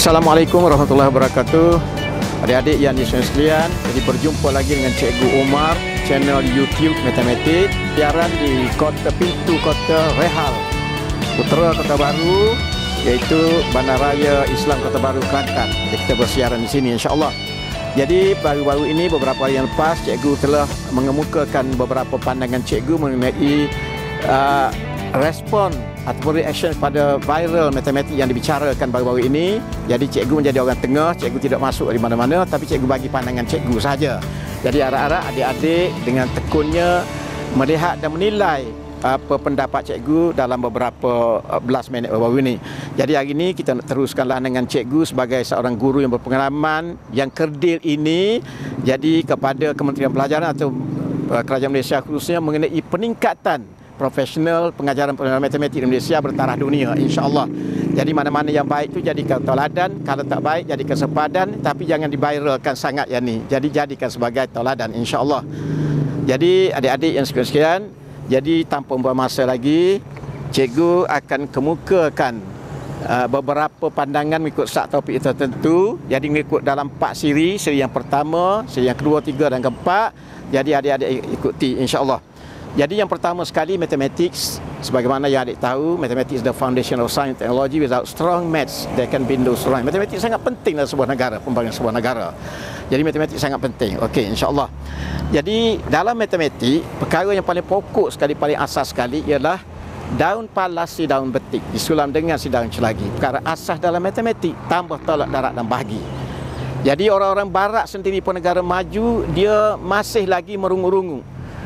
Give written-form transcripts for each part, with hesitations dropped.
Assalamualaikum warahmatullahi wabarakatuh. Adik-adik yang disayang sekalian, jadi berjumpa lagi dengan Cikgu Umar, channel YouTube Matematik, siaran di pintu kota Rehal, Putera Kota Baru, iaitu Bandaraya Islam Kota Baru, Kelantan. Jadi kita bersiaran di sini insya-Allah. Jadi baru-baru ini beberapa hari yang lepas Cikgu telah mengemukakan beberapa pandangan Cikgu mengenai respon ataupun reaction pada viral matematik yang dibicarakan baru-baru ini. Jadi cikgu menjadi orang tengah, cikgu tidak masuk di mana-mana, tapi cikgu bagi pandangan cikgu saja. Jadi harap-harap adik-adik dengan tekunnya melihat dan menilai apa pendapat cikgu dalam beberapa belas minit baru ini. Jadi hari ini kita nak teruskanlah dengan cikgu sebagai seorang guru yang berpengalaman, yang kerdil ini, jadi kepada Kementerian Pelajaran atau Kerajaan Malaysia khususnya mengenai peningkatan profesional pengajaran matematik di Malaysia bertaraf dunia insya-Allah. Jadi mana-mana yang baik itu jadikan tauladan, kalau tak baik jadikan sepadan, tapi jangan diviralkan sangat yang ni. Jadi jadikan sebagai tauladan insya-Allah. Jadi adik-adik yang sekalian, jadi tanpa membuang masa lagi, cikgu akan kemukakan beberapa pandangan mengikut sat topik tertentu. Jadi mengikut dalam 4 siri yang pertama, siri yang kedua, tiga dan keempat. Jadi adik-adik ikuti insya-Allah. Jadi yang pertama sekali, mathematics, sebagaimana yang adik tahu, mathematics is the foundation of science and technology. Without strong maths, there can be no strong. Matematik sangat penting dalam sebuah negara, pembangunan sebuah negara. Jadi matematik sangat penting. Okey, insya-Allah. Jadi dalam matematik, perkara yang paling pokok sekali, paling asas sekali ialah daun palas si daun betik disulam dengan si daun celagi. Perkara asas dalam matematik, tambah, tolak, darab dan bahagi. Jadi orang-orang barat sendiri pun negara maju, dia masih lagi merungu-rungu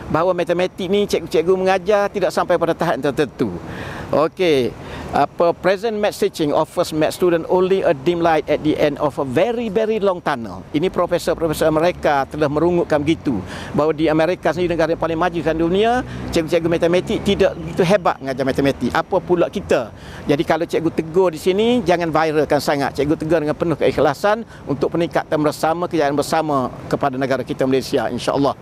bahawa matematik ni cikgu-cikgu mengajar tidak sampai pada tahap tertentu. Okey, present maths teaching offers maths student only a dim light at the end of a very long tunnel. Ini profesor-profesor mereka telah merungutkan begitu, bahawa di Amerika sendiri, negara yang paling maju di dunia, cikgu-cikgu matematik tidak begitu hebat mengajar matematik. Apa pula kita? Jadi kalau cikgu tegur di sini, jangan viralkan sangat. Cikgu tegur dengan penuh keikhlasan untuk peningkatan bersama, kejayaan bersama kepada negara kita Malaysia insya-Allah.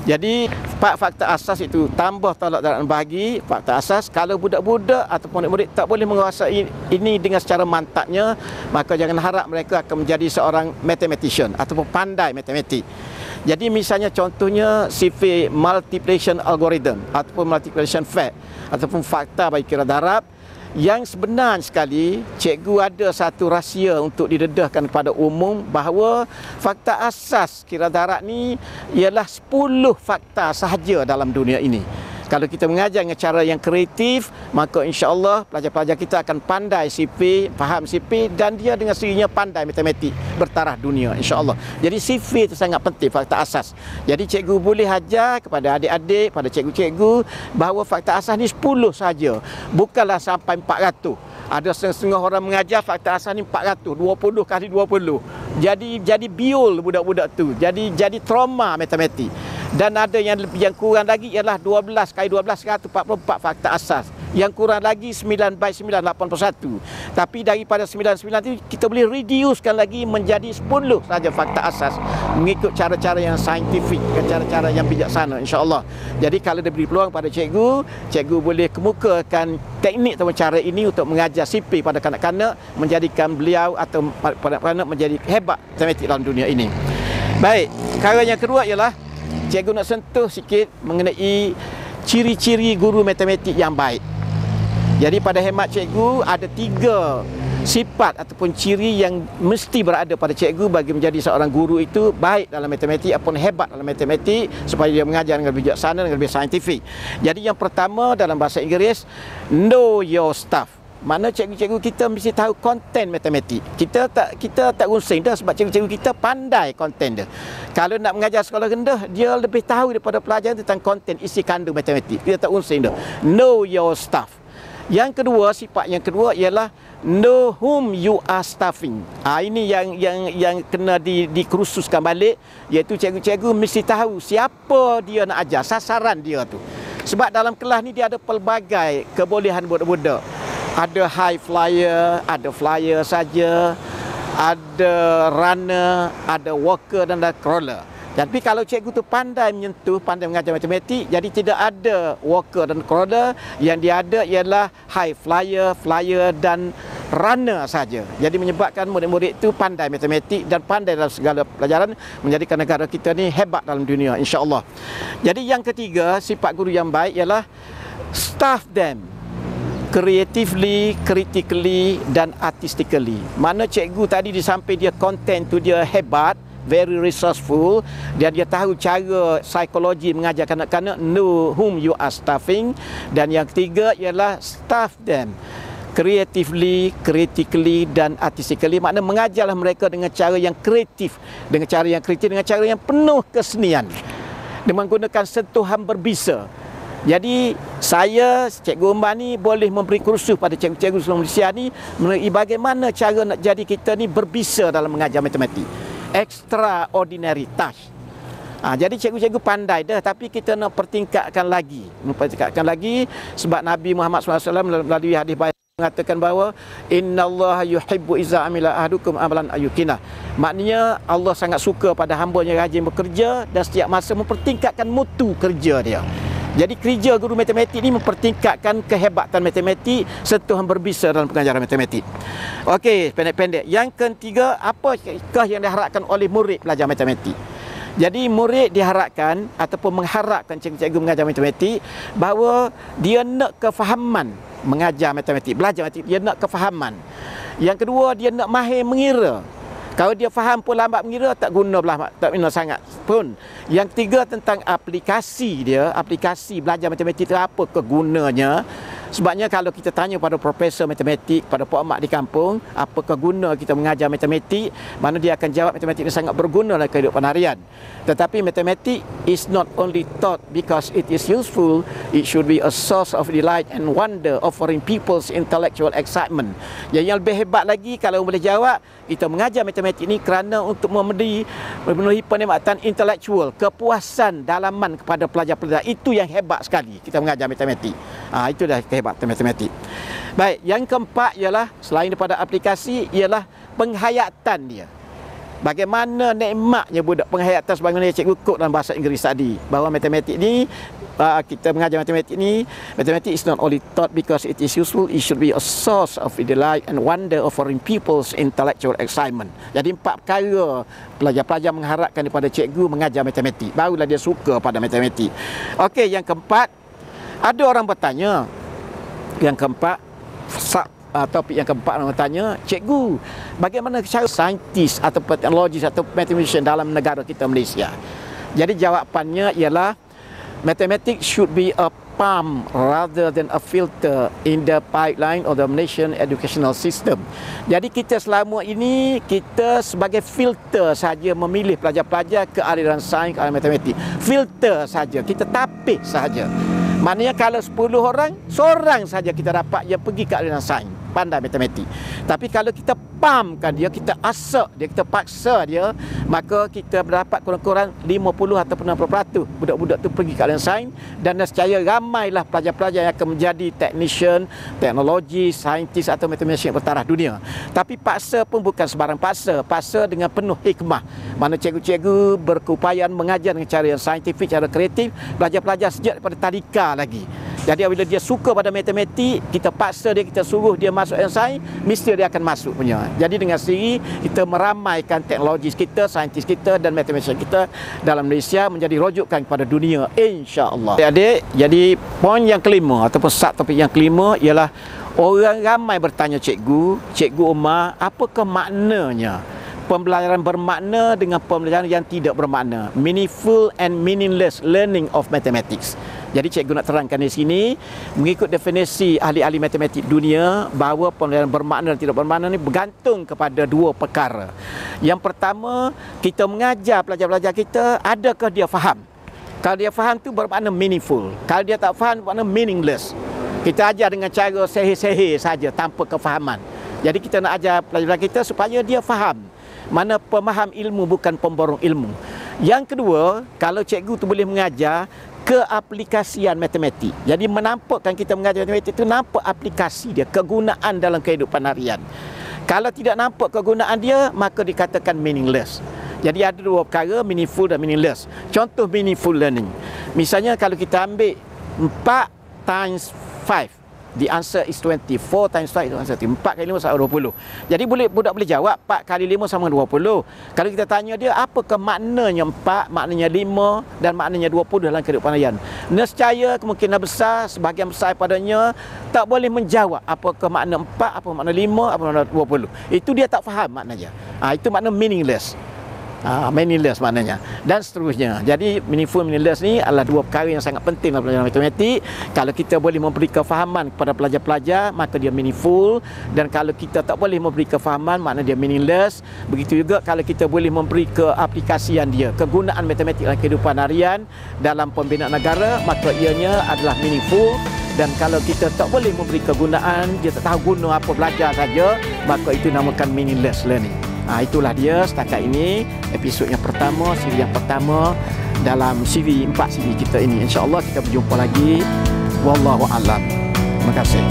Jadi 4 fakta asas itu, tambah, tolak, darab dan bahagi. Fakta asas, kalau budak-budak ataupun murid tak boleh menguasai ini dengan secara mantapnya, maka jangan harap mereka akan menjadi seorang mathematician ataupun pandai matematik. Jadi misalnya contohnya sifar multiplication algorithm ataupun multiplication fact ataupun fakta bagi kira darab, yang sebenar sekali cikgu ada satu rahsia untuk didedahkan kepada umum bahawa fakta asas kira darab ni ialah 10 fakta sahaja dalam dunia ini. Kalau kita mengajar dengan cara yang kreatif, maka insya-Allah pelajar-pelajar kita akan pandai sifar, faham sifar, dan dia dengan sendirinya pandai matematik bertaraf dunia insya-Allah. Jadi sifar itu sangat penting, fakta asas. Jadi cikgu boleh ajar kepada adik-adik, pada cikgu-cikgu bahawa fakta asas ni 10 saja, bukanlah sampai 400. Ada setengah orang mengajar fakta asas ni 400, 20 kali 20. Jadi biol budak-budak tu. Jadi trauma matematik. Dan ada yang kurang lagi ialah 12 kali 12, 144 fakta asas. Yang kurang lagi 9 by 9, 81. Tapi daripada 99 itu kita boleh reducekan lagi menjadi 10 saja fakta asas, mengikut cara-cara yang saintifik dan cara-cara yang bijaksana insya-Allah. Jadi kalau diberi peluang pada cikgu, cikgu boleh kemukakan teknik atau cara ini untuk mengajar sifar pada kanak-kanak, menjadikan beliau atau kanak-kanak menjadi hebat matematik dalam dunia ini. Baik, perkara yang kedua ialah cikgu nak sentuh sikit mengenai ciri-ciri guru matematik yang baik. Jadi pada hemat cikgu ada 3 sifat ataupun ciri yang mesti berada pada cikgu bagi menjadi seorang guru itu baik dalam matematik ataupun hebat dalam matematik, supaya dia mengajar dengan bijaksana, dengan lebih saintifik. Jadi yang pertama dalam bahasa Inggeris, know your stuff. Mana cikgu-cikgu kita mesti tahu konten matematik. Kita tak unsing dah, sebab cikgu-cikgu kita pandai konten dia. Kalau nak mengajar sekolah rendah, dia lebih tahu daripada pelajaran tentang konten isi kandung matematik. Kita tak unsing dah. Know your stuff. Yang kedua, sifat yang kedua ialah know whom you are staffing. Ini yang kena dikhususkan balik, iaitu cikgu-cikgu mesti tahu siapa dia nak ajar, sasaran dia tu. Sebab dalam kelas ni dia ada pelbagai kebolehan budak-budak. Ada high flyer, ada flyer saja, ada runner, ada walker dan ada crawler. Tapi kalau cikgu tu pandai menyentuh, pandai mengajar matematik, jadi tidak ada walker dan crawler. Yang dia ada ialah high flyer, flyer dan runner saja. Jadi menyebabkan murid-murid itu pandai matematik dan pandai dalam segala pelajaran, menjadikan negara kita ni hebat dalam dunia, insya-Allah. Jadi yang ketiga, sifat guru yang baik ialah staff them creatively, critically dan artistically. Mana cikgu tadi disamping dia content tu dia hebat, very resourceful, dia tahu cara psikologi mengajar kanak-kanak, know whom you are staffing. Dan yang ketiga ialah staff them creatively, critically dan artistically. Maknanya mengajarlah mereka dengan cara yang kreatif, dengan cara yang penuh kesenian, dengan menggunakan sentuhan berbisa. Jadi saya, Cikgu Umar ni boleh memberi kursus pada cikgu-cikgu seluruh Malaysia ni mengenai bagaimana cara nak jadi kita ni berbisa dalam mengajar matematik. Extraordinary touch. Jadi cikgu-cikgu pandai dah, tapi kita nak pertingkatkan lagi. Sebab Nabi Muhammad SAW melalui hadis baik mengatakan bahawa innallaha yuhibbu iza amila ahadukum amalan ayyukina. Maknanya Allah sangat suka pada hamba-Nya yang rajin bekerja dan setiap masa mempertingkatkan mutu kerja dia. Jadi kerja guru matematik ni mempertingkatkan kehebatan matematik, sentuhan berbisa dalam pengajaran matematik. Okey, pendek-pendek. Yang ketiga, apakah yang diharapkan oleh murid belajar matematik? Jadi murid diharapkan ataupun mengharapkan cikgu-cikgu mengajar matematik bahawa dia nak kefahaman mengajar matematik, belajar matematik, dia nak kefahaman. Yang kedua, dia nak mahir mengira. Kalau dia faham pun lambat mengira, tak guna sangat pun. Yang ketiga, tentang aplikasi dia, aplikasi belajar matematik itu apa kegunanya. Sebabnya kalau kita tanya pada profesor matematik, pada Pak Mak di kampung, apakah guna kita mengajar matematik, mana dia akan jawab matematik ini sangat berguna dalam kehidupan harian. Tetapi matematik is not only taught because it is useful, it should be a source of delight and wonder, offering people's intellectual excitement. Yang lebih hebat lagi kalau boleh jawab, kita mengajar matematik ini kerana untuk memenuhi penikmatan intelektual, kepuasan dalaman kepada pelajar-pelajar. Itu yang hebat sekali kita mengajar matematik. Itu dah kehebatan matematik. Baik, yang keempat ialah selain daripada aplikasi ialah penghayatan dia. Bagaimana nikmatnya budak penghayatan, sebagaimana cikgu quote dalam bahasa Inggeris tadi, bahawa matematik ni, kita mengajar matematik ni, matematik is not only taught because it is useful, it should be a source of delight and wonder, offering people's intellectual excitement. Jadi 4 perkara pelajar-pelajar mengharapkan daripada cikgu mengajar matematik, barulah dia suka pada matematik. Okey, yang keempat, ada orang bertanya, topik yang keempat orang bertanya, cikgu, bagaimana cara saintis atau teknologis atau mathematician dalam negara kita Malaysia? Jadi jawapannya ialah mathematics should be a pump rather than a filter in the pipeline of the Malaysian educational system. Jadi kita selama ini kita sebagai filter saja memilih pelajar-pelajar ke aliran sains, ke aliran matematik. Filter saja, kita tapis saja. Maknanya kalau 10 orang, seorang saja kita dapat yang pergi ke aliran sains, pandai matematik. Tapi kalau kita pumpkan dia, kita asak dia, kita paksa dia, maka kita mendapat kurang-kurang 50 ataupun 60% budak-budak tu pergi ke aliran sains, dan nescaya ramailah pelajar-pelajar yang akan menjadi technician, teknologi, saintis atau mathematician bertaraf dunia. Tapi paksa pun bukan sebarang paksa, paksa dengan penuh hikmah. Mana cikgu-cikgu berkeupayaan mengajar dengan cara yang saintifik, cara kreatif, pelajar-pelajar sejak daripada tadika lagi. Jadi apabila dia suka pada matematik, kita paksa dia, kita suruh dia masuk sains, mesti dia akan masuk punya. Jadi dengan sendiri kita meramaikan teknologi kita, saintis kita dan matematik kita dalam Malaysia menjadi rujukan kepada dunia, insya-Allah. Adik, jadi poin yang kelima ataupun subtopik yang kelima ialah orang ramai bertanya cikgu Umar, apakah maknanya pembelajaran bermakna dengan pembelajaran yang tidak bermakna, meaningful and meaningless learning of mathematics. Jadi cikgu nak terangkan di sini, mengikut definisi ahli-ahli matematik dunia, bahawa pembelajaran bermakna dan tidak bermakna ini bergantung kepada 2 perkara. Yang pertama, kita mengajar pelajar-pelajar kita, adakah dia faham? Kalau dia faham tu bermakna meaningful. Kalau dia tak faham bermakna meaningless. Kita ajar dengan cara sehir-sehir saja tanpa kefahaman. Jadi kita nak ajar pelajar-pelajar kita supaya dia faham. Mana pemaham ilmu bukan pemborong ilmu. Yang kedua, kalau cikgu tu boleh mengajar keaplikasian matematik. Jadi menampakkan kita mengajar matematik itu nampak aplikasi dia, kegunaan dalam kehidupan harian. Kalau tidak nampak kegunaan dia, maka dikatakan meaningless. Jadi ada 2 perkara, meaningful dan meaningless. Contoh meaningful learning. Misalnya kalau kita ambil 4 times 5. The answer is 20. 4 times 5 is answer 20. 4 kali 5 sama 20. Jadi budak boleh jawab 4 kali 5 sama 20. Kalau kita tanya dia apakah maknanya 4, maknanya 5 dan maknanya 20 dalam kehidupan harian, nescaya kemungkinan besar sebahagian besar padanya tak boleh menjawab apakah makna 4, apa makna 5, apa makna 20. Itu dia tak faham maknanya. Itu makna meaningless. Meaningless maknanya dan seterusnya. Jadi meaningful, meaningless ni adalah dua perkara yang sangat penting dalam pelajaran matematik. Kalau kita boleh memberi kefahaman kepada pelajar-pelajar, maka dia meaningful, dan kalau kita tak boleh memberi kefahaman, makna dia meaningless. Begitu juga kalau kita boleh memberi keaplikasian dia, kegunaan matematik dalam kehidupan harian dalam pembinaan negara, maka ianya adalah meaningful. Dan kalau kita tak boleh memberi kegunaan, dia tak tahu guna apa, belajar saja, maka itu namakan meaningless learning. Itulah dia setakat ini episod yang pertama, siri yang pertama dalam siri 4 siri kita ini. InsyaAllah kita berjumpa lagi. Wallahu a'lam. Terima kasih.